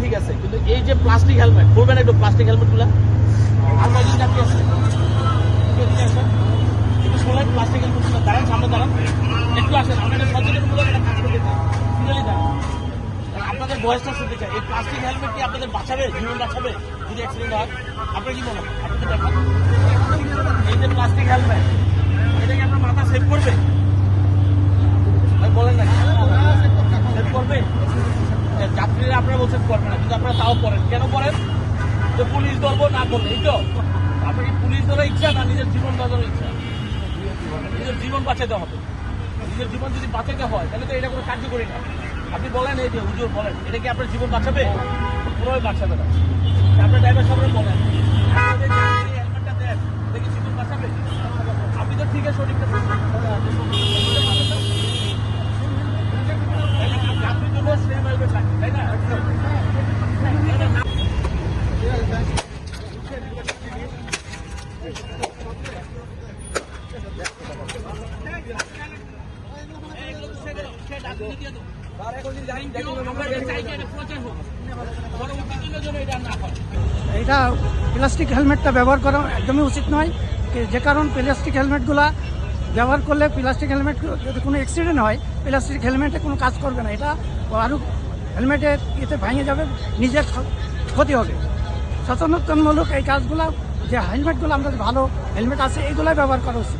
ঠিক আছে, কিন্তু এই যে প্লাস্টিক হেলমেট পরবেন, একটু প্লাস্টিক হেলমেটগুলো আর কয়দিন যাত্রী আছে, একটু শোনেন, প্লাস্টিক হেলমেটগুলো দাঁড়ান, সামনে দাঁড়ান, একটু আসেন, আপনাদের সচেতনমূলক একটা কাজ করতে চাই, সিরিয়ালি দাঁড়ান, আপনাদের বয়সটা শুনতে চাই। এই প্লাস্টিক হেলমেট কি আপনাদের বাঁচাবে, জীবন বাঁচাবে যদি অ্যাক্সিডেন্ট হয়? আপনার কি মনে হয়? আপনি তো দেখেন এই যে প্লাস্টিক হেলমেট, এটা কি আপনার মাথা সেভ করবে? বলেন না সেভ করবে? যাত্রীরা আপনারা বলছেন করবে না, কিন্তু আপনারা তাও করেন। কেন করেন? যে পুলিশ ধরবো না করলে, এই তো আপনার কি পুলিশ ধরার ইচ্ছা না নিজের জীবন বাঁচানোর ইচ্ছা? নিজের জীবন বাঁচাতে হবে। নিজের জীবন যদি বাঁচাতে হয় তাহলে তো এটা কোনো কার্যকরী না। আপনি বলেন, এই যে হুজুর বলেন, এটা কি আপনার জীবন বাঁচাবে? পুরোই বাঁচাবে না। আপনার ড্রাইভার সাহেবরা বলেন, হেলমেটটা দেন, এটা কি জীবন বাঁচাবে? আপনি তো ঠিক আছে, সঠিকটা যাত্রীর জন্য সেম হেলমেট থাকে, তাই না? এটা প্লাস্টিক হেলমেটটা ব্যবহার করা একদমই উচিত নয়। যে কারণ প্লাস্টিক হেলমেটগুলা ব্যবহার করলে প্লাস্টিক হেলমেট যদি কোনো অ্যাক্সিডেন্ট হয়, প্লাস্টিক হেলমেটে কোনো কাজ করবে না। এটা আরও হেলমেটের ইয়েতে ভেঙে যাবে, নিজের ক্ষতি হবে। সচেতনতামূলক এই কাজগুলো, যে হেলমেটগুলো আমাদের ভালো হেলমেট আছে, এইগুলাই ব্যবহার করা উচিত।